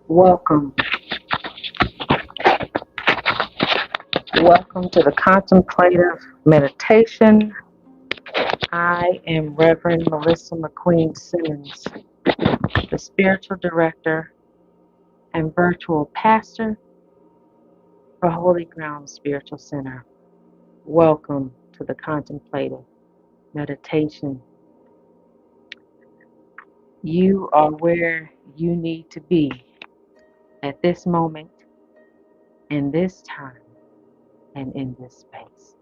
Welcome. Welcome to the Contemplative Meditation. I am Reverend Melissa McQueen-Simmons, the Spiritual Director and Virtual Pastor for Holy Ground Spiritual Center. Welcome to the Contemplative Meditation. You are where you need to be at this moment, in this time, and in this space.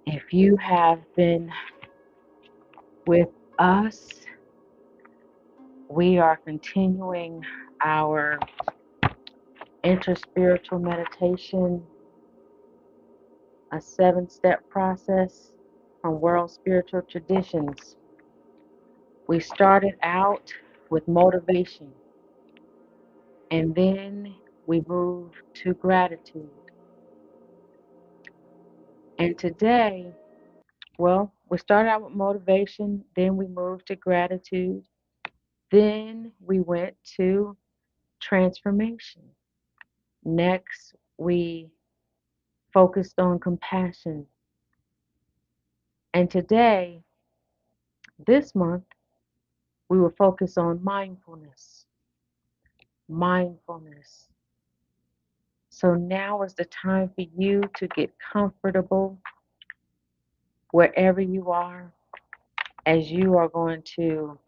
If you have been with us, we are continuing our interspiritual meditation, a 7-step process from world spiritual traditions. We started out with motivation, and then we moved to gratitude. And today, we started out with motivation, then we moved to gratitude, then we went to transformation. Next, we focused on compassion. And today, this month, we will focus on mindfulness. Mindfulness. So now is the time for you to get comfortable wherever you are, as you are going to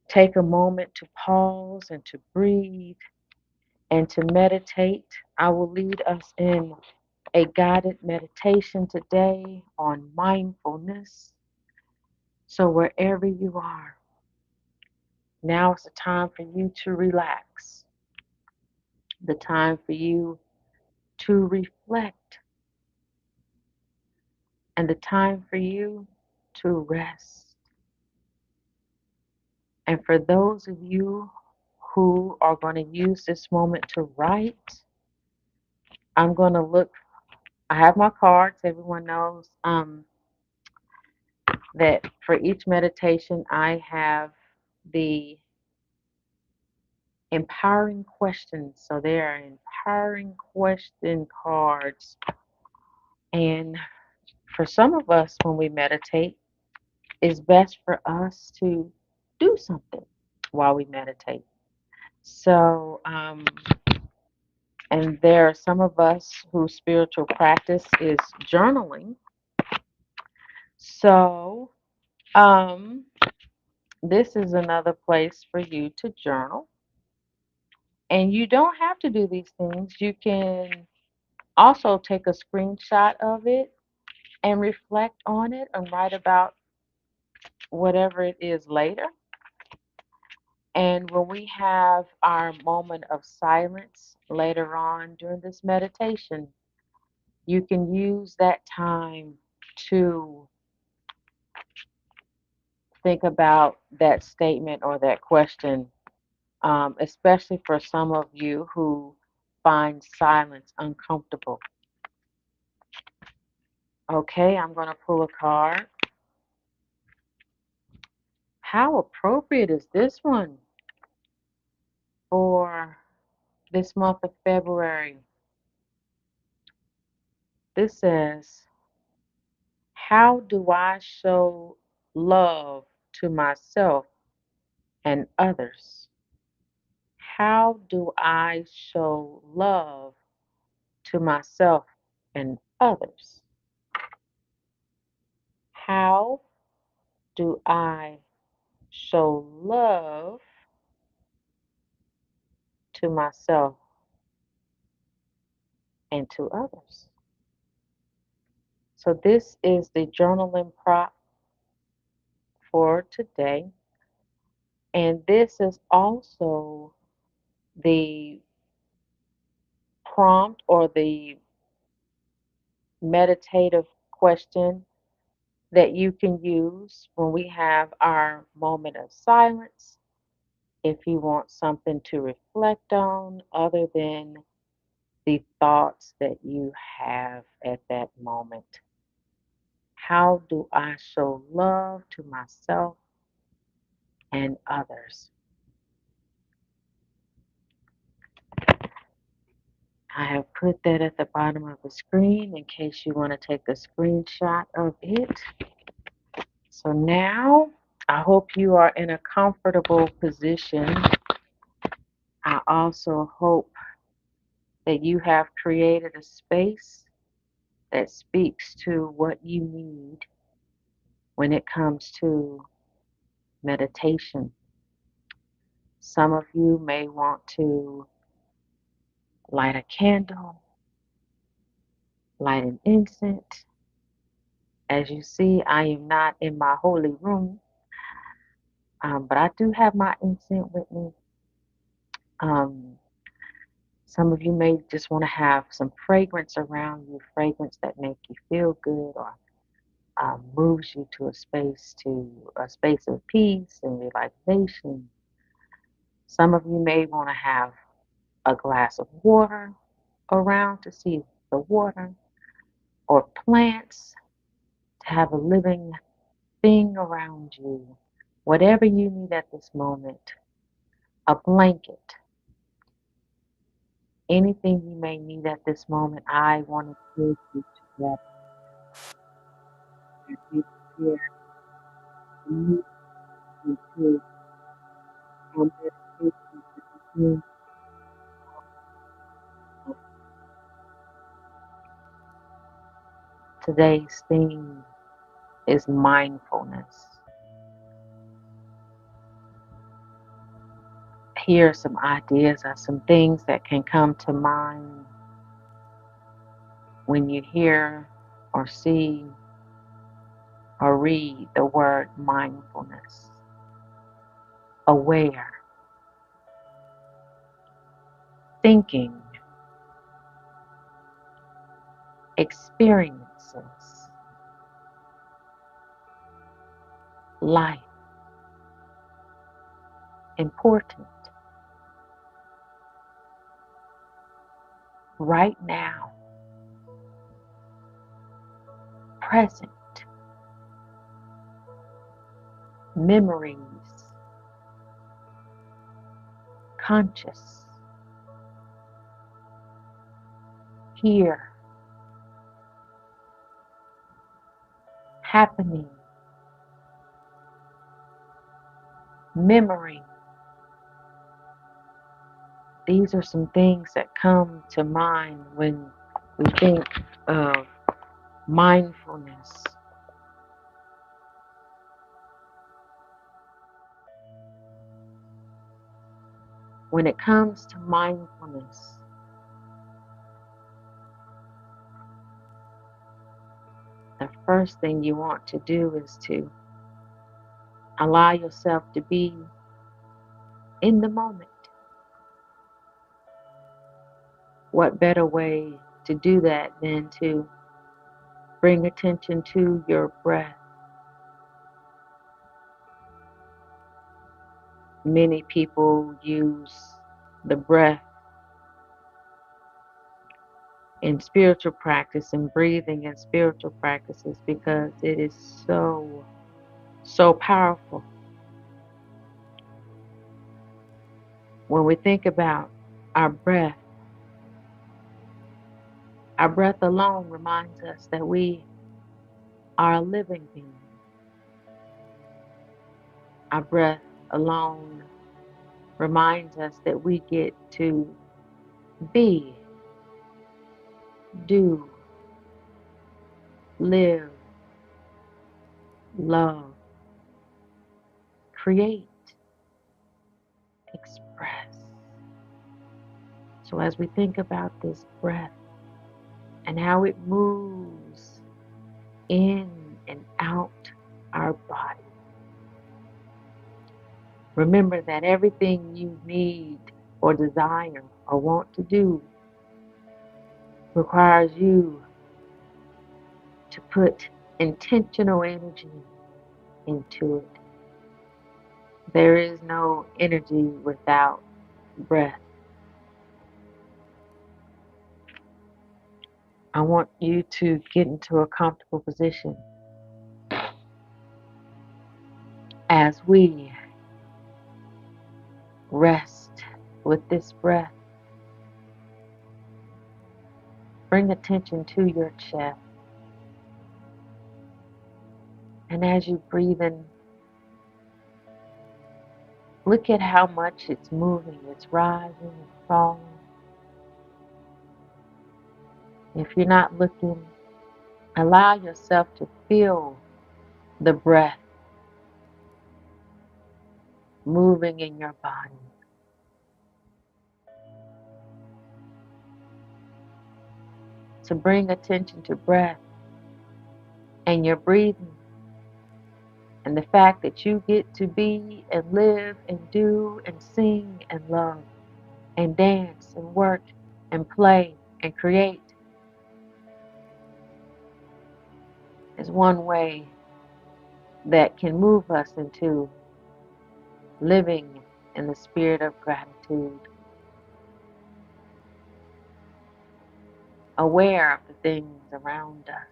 take a moment to pause and to breathe and to meditate. I will lead us in a guided meditation today on mindfulness. So wherever you are, now is the time for you to relax, the time for you to reflect, and the time for you to rest. And for those of you who are going to use this moment to write, I'm going to look. I have my cards. Everyone knows that for each meditation, I have the empowering questions. So there are empowering question cards. And for some of us, when we meditate, it's best for us to do something while we meditate. So, and there are some of us whose spiritual practice is journaling. So, um, this is another place for you to journal. And you don't have to do these things. You can also take a screenshot of it and reflect on it and write about whatever it is later. And when we have our moment of silence later on during this meditation, you can use that time to think about that statement or that question, especially for some of you who find silence uncomfortable. Okay, I'm going to pull a card. How appropriate is this one for this month of February? This says, how do I show love to myself and others? How do I show love to myself and others? How do I show love to myself and to others? So this is the journaling prop for today. And this is also the prompt or the meditative question that you can use when we have our moment of silence. If you want something to reflect on other than the thoughts that you have at that moment. How do I show love to myself and others. I have put that at the bottom of the screen in case you want to take a screenshot of it. So now I hope you are in a comfortable position. I also hope that you have created a space that speaks to what you need when it comes to meditation. Some of you may want to light a candle, light an incense. As you see, I am not in my holy room, but I do have my incense with me. Um, some of you may just want to have some fragrance around you, fragrance that make you feel good or moves you to a space of peace and relaxation. Some of you may want to have a glass of water around to see the water, or plants to have a living thing around you. Whatever you need at this moment, a blanket, anything you may need at this moment, I want to take you to that. You here need to our meditation. Today's theme is mindfulness. Here are some ideas or some things that can come to mind when you hear or see or read the word mindfulness. Aware, thinking, experiences, life, important, right now, present, memories, conscious, here, happening, memory. These are some things that come to mind when we think of mindfulness. When it comes to mindfulness, the first thing you want to do is to allow yourself to be in the moment. What better way to do that than to bring attention to your breath? Many people use the breath in spiritual practice and breathing in spiritual practices because it is so powerful. When we think about our breath alone reminds us that we are a living being. Our breath alone reminds us that we get to be, do, live, love, create, express. So as we think about this breath and how it moves in and out our body, remember that everything you need or desire or want to do requires you to put intentional energy into it. There is no energy without breath. I want you to get into a comfortable position as we Rest with this breath. Bring attention to your chest. And as you breathe in, look at how much it's moving. It's rising and falling. If you're not looking, allow yourself to feel the breath moving in your body. To bring attention to breath and your breathing and the fact that you get to be and live and do and sing and love and dance and work and play and create is one way that can move us into living in the spirit of gratitude, aware of the things around us,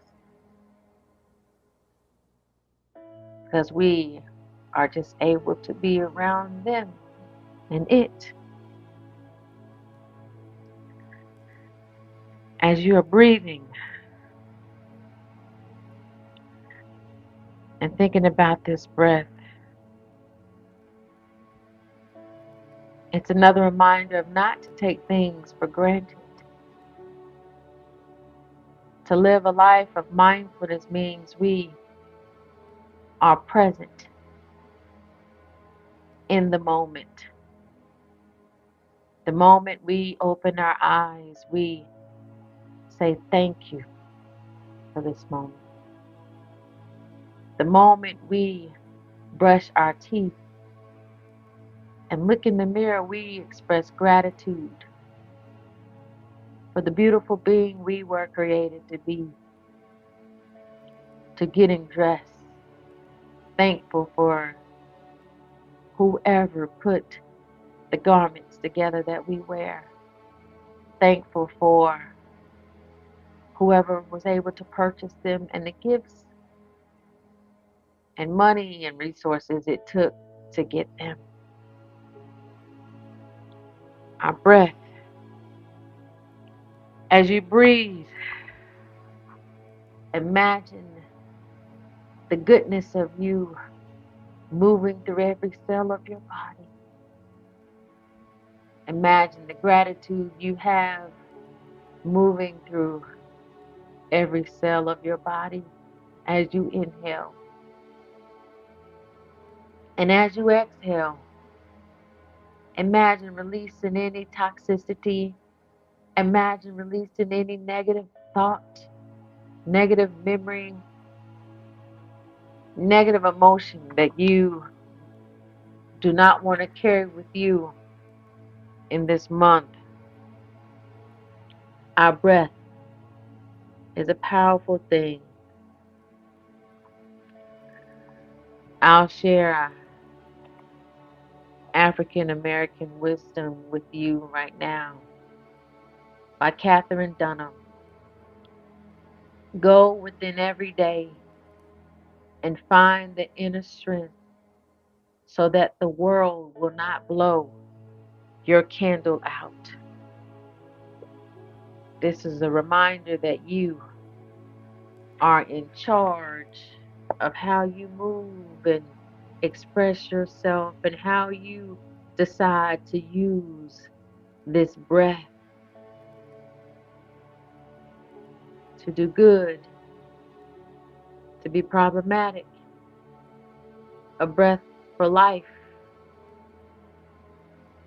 because we are just able to be around them and it. As you are breathing and thinking about this breath, it's another reminder of not to take things for granted. To live a life of mindfulness means we are present in the moment. The moment we open our eyes, we say thank you for this moment. The moment we brush our teeth and look in the mirror, we express gratitude for the beautiful being we were created to be, to getting dressed, thankful for whoever put the garments together that we wear, thankful for whoever was able to purchase them and the gifts and money and resources it took to get them. Our breath. As you breathe, imagine the goodness of you moving through every cell of your body. Imagine the gratitude you have moving through every cell of your body as you inhale. And as you exhale, imagine releasing any toxicity. Imagine releasing any negative thought, negative memory, negative emotion that you do not want to carry with you in this month. Our breath is a powerful thing. I'll share African American Wisdom with you right now by Catherine Dunham. Go within every day and find the inner strength so that the world will not blow your candle out. This is a reminder that you are in charge of how you move and express yourself and how you decide to use this breath to do good, to be problematic, a breath for life,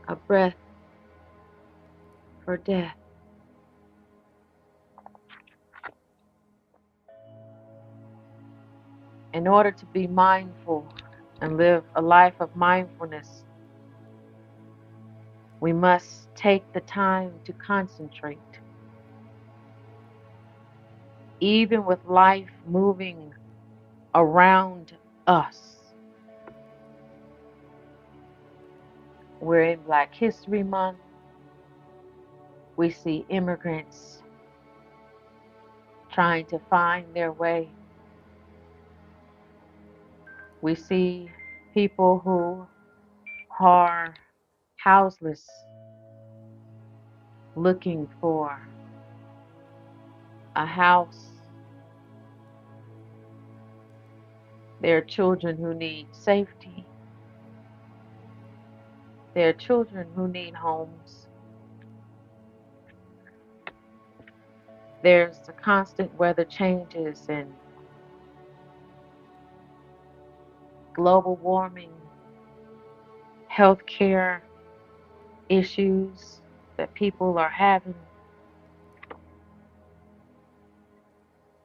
a breath for death. In order to be mindful and live a life of mindfulness, we must take the time to concentrate. Even with life moving around us, we're in Black History Month. We see immigrants trying to find their way. We see people who are houseless, looking for a house. There are children who need safety. There are children who need homes. There's the constant weather changes and global warming, healthcare issues that people are having.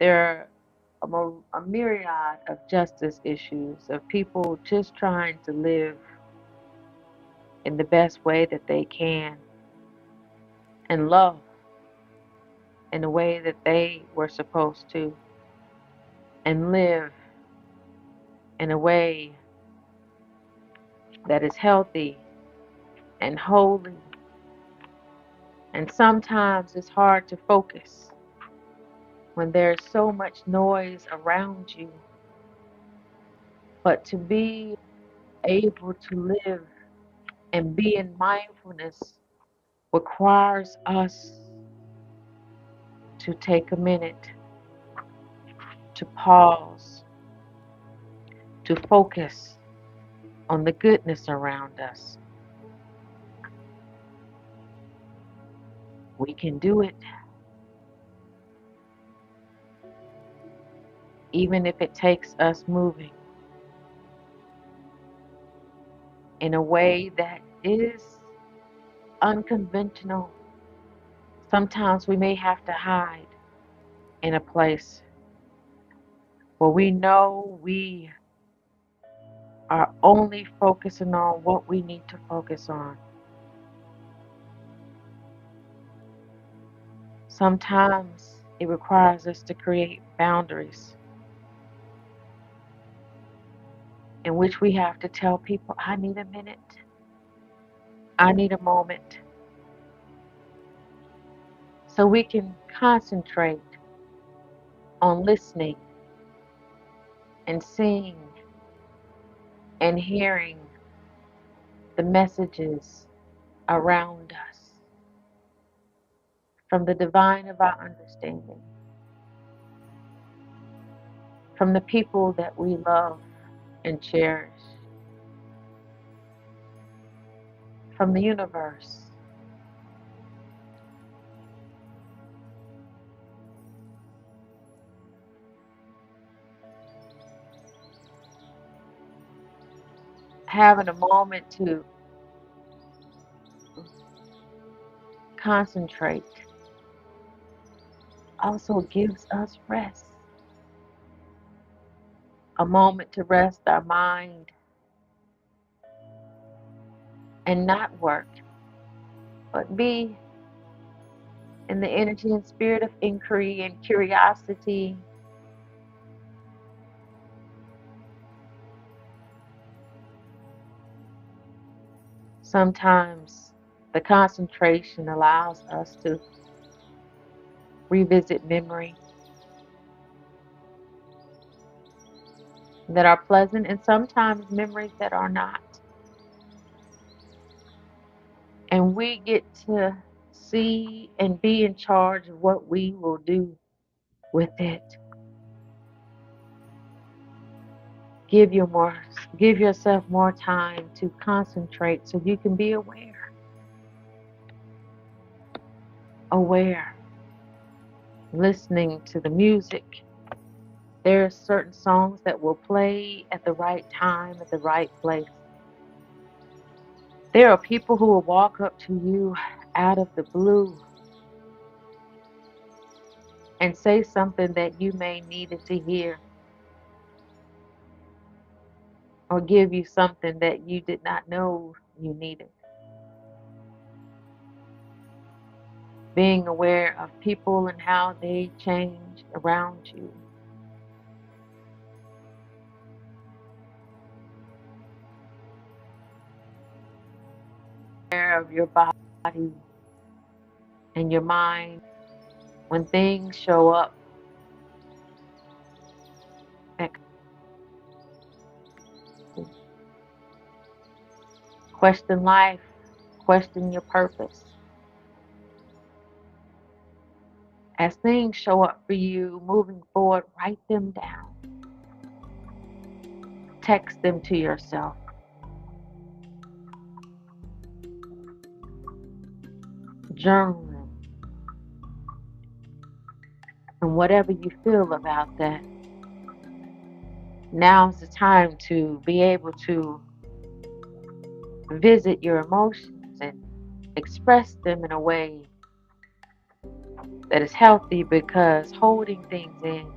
There are a myriad of justice issues of people just trying to live in the best way that they can and love in the way that they were supposed to and live in a way that is healthy and holy. And sometimes it's hard to focus when there's so much noise around you. But to be able to live and be in mindfulness requires us to take a minute, to pause, to focus on the goodness around us. We can do it, even if it takes us moving in a way that is unconventional. Sometimes we may have to hide in a place where we know we are only focusing on what we need to focus on. Sometimes it requires us to create boundaries in which we have to tell people, I need a minute, I need a moment, so we can concentrate on listening and seeing and hearing the messages around us from the divine of our understanding, from the people that we love and cherish, from the universe. Having a moment to concentrate also gives us rest. A moment to rest our mind and not work, but be in the energy and spirit of inquiry and curiosity. Sometimes the concentration allows us to revisit memory that are pleasant and sometimes memories that are not. And we get to see and be in charge of what we will do with it. Give yourself more time to concentrate so you can be aware, listening to the music. There are certain songs that will play at the right time, at the right place. There are people who will walk up to you out of the blue and say something that you may needed to hear, or give you something that you did not know you needed. Being aware of people and how they change around you. Aware of your body and your mind when things show up that question life question your purpose. As things show up for you moving forward, write them down. Text them to yourself. Journal them. And whatever you feel about that, now's the time to be able to visit your emotions and express them in a way that is healthy, because holding things in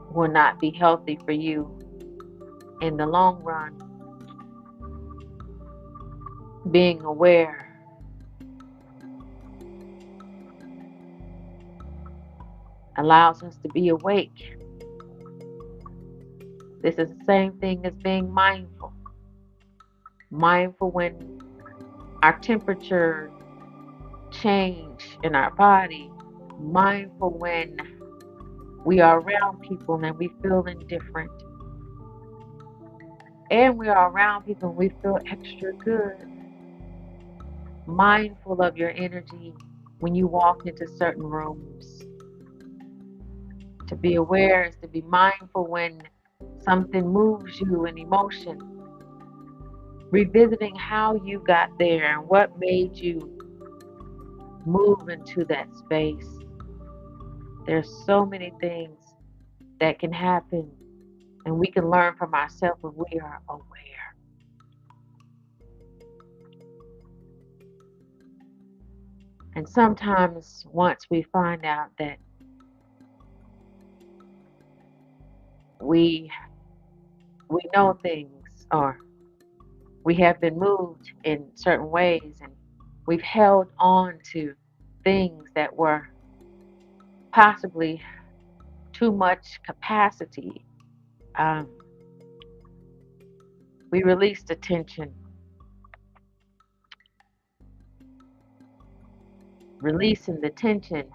will not be healthy for you in the long run. Being aware allows us to be awake. This is the same thing as being mindful. Mindful when our temperature change in our body. Mindful when we are around people and we feel indifferent. And we are around people and we feel extra good. Mindful of your energy when you walk into certain rooms. To be aware is to be mindful when something moves you in emotion. Revisiting how you got there and what made you move into that space. There's so many things that can happen, and we can learn from ourselves when we are aware. And sometimes once we find out that we know things, or we have been moved in certain ways, and we've held on to things that were possibly too much capacity, um, we release the tension. Releasing the tension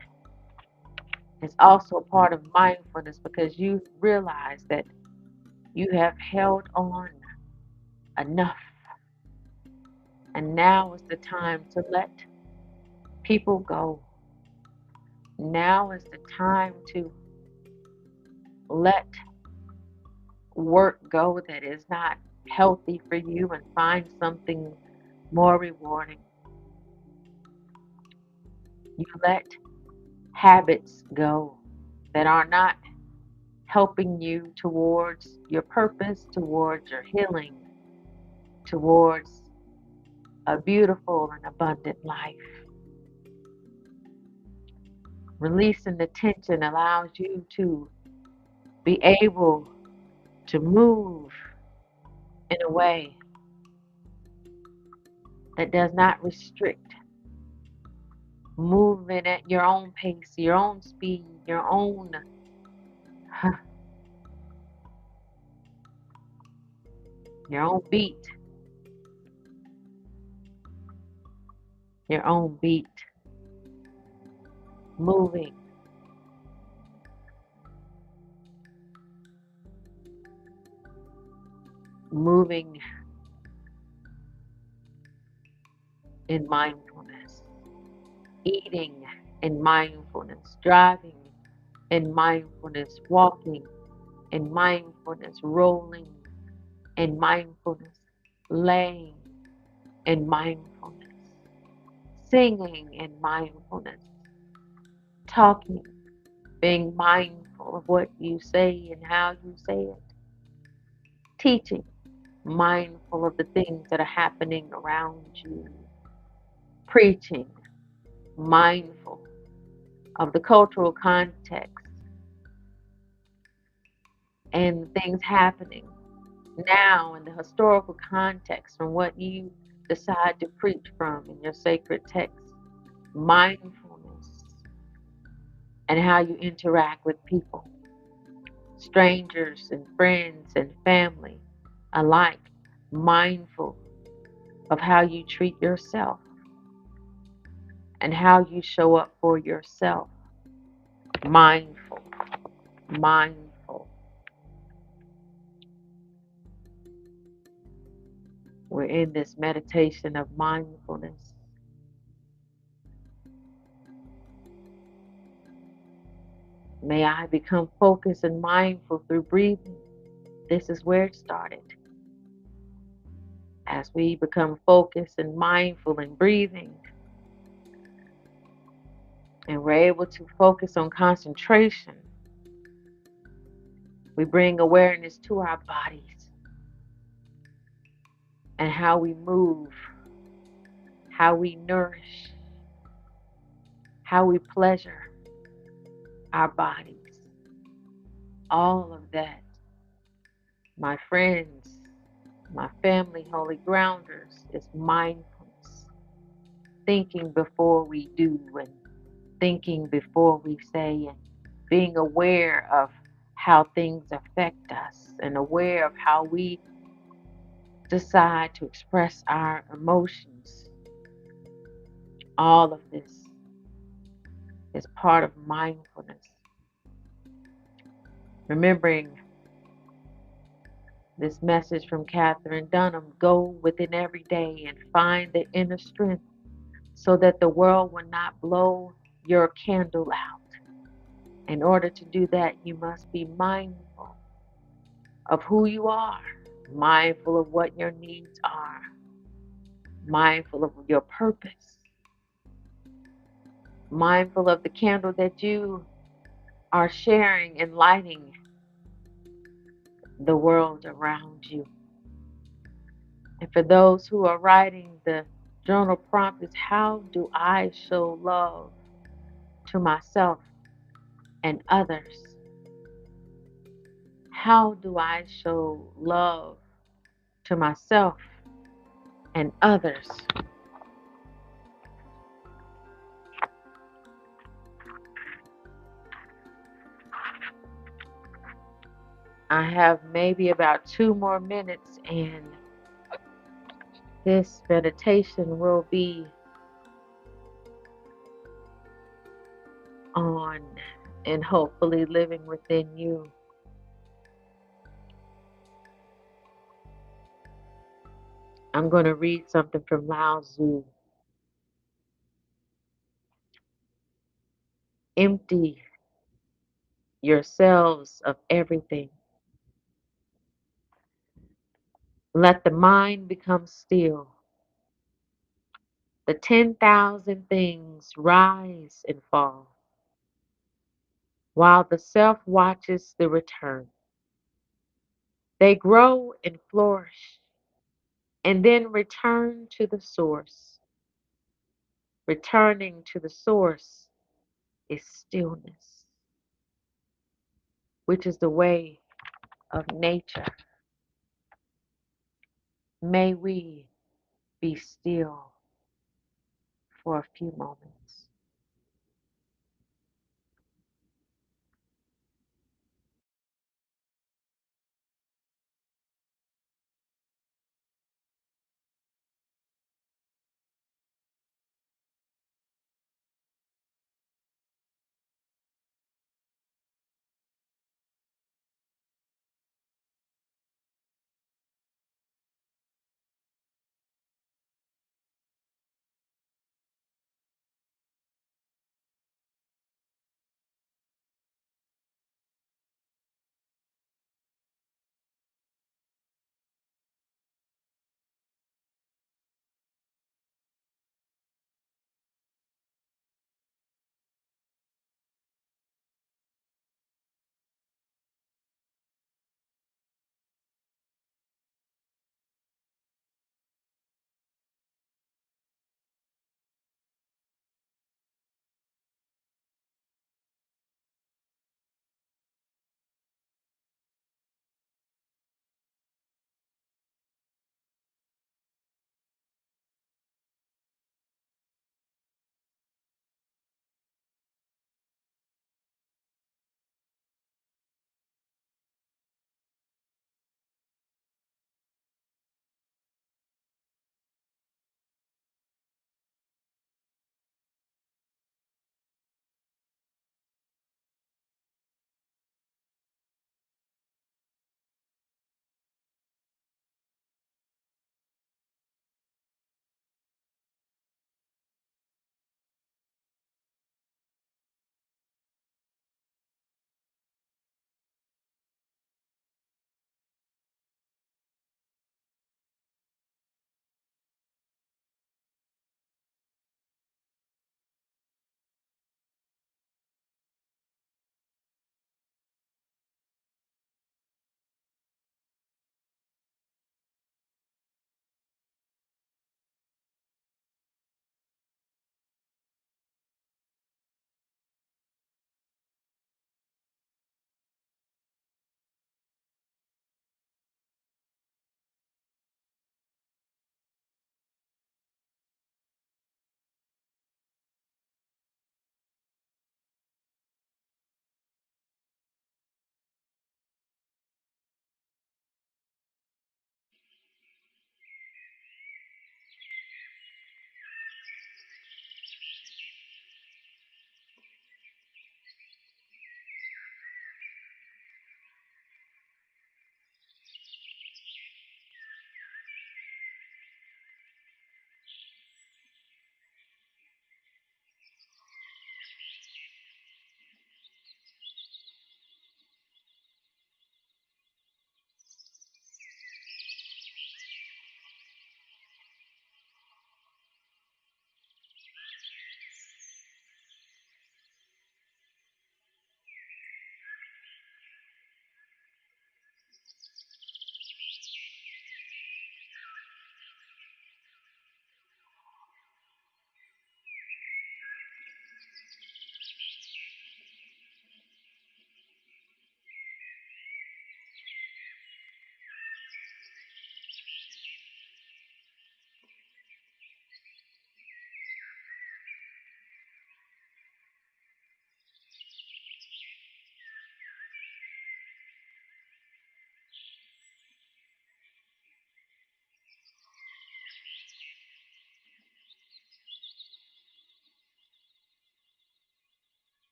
is also part of mindfulness, because you realize that you have held on enough. And now is the time to let people go. Now is the time to let work go that is not healthy for you and find something more rewarding. You let habits go that are not helping you towards your purpose, towards your healing, towards a beautiful and abundant life. Releasing the tension allows you to be able to move in a way that does not restrict. Moving at your own pace, your own speed, your own beat, your own beat, moving, moving in mindfulness, eating in mindfulness, driving in mindfulness, walking in mindfulness, rolling in mindfulness, laying in mindfulness, singing in mindfulness, talking, being mindful of what you say and how you say it, teaching, mindful of the things that are happening around you, preaching, mindful of the cultural context and things happening now in the historical context from what you decide to preach from in your sacred text. Mindfulness and how you interact with people, strangers and friends and family alike. Mindful of how you treat yourself and how you show up for yourself. Mindful, mindful. We're in this meditation of mindfulness. May I become focused and mindful through breathing. This is where it started. As we become focused and mindful in breathing, and we're able to focus on concentration, we bring awareness to our bodies and how we move, how we nourish, how we pleasure our bodies. All of that, my friends, my family, holy grounders, is mindfulness. Thinking before we do, and thinking before we say, and being aware of how things affect us, and aware of how we decide to express our emotions. All of this is part of mindfulness. Remembering this message from Catherine Dunham, go within every day and find the inner strength so that the world will not blow your candle out. In order to do that, you must be mindful of who you are, mindful of what your needs are, mindful of your purpose, mindful of the candle that you are sharing and lighting the world around you. And for those who are writing, the journal prompt is, how do I show love to myself and others? How do I show love to myself and others? I have maybe about 2 more minutes, and this meditation will be on and hopefully living within you. I'm going to read something from Lao Tzu. Empty yourselves of everything. Let the mind become still. The 10,000 things rise and fall, while the self watches the return. They grow and flourish, and then return to the source. Returning to the source is stillness, which is the way of nature. May we be still for a few moments.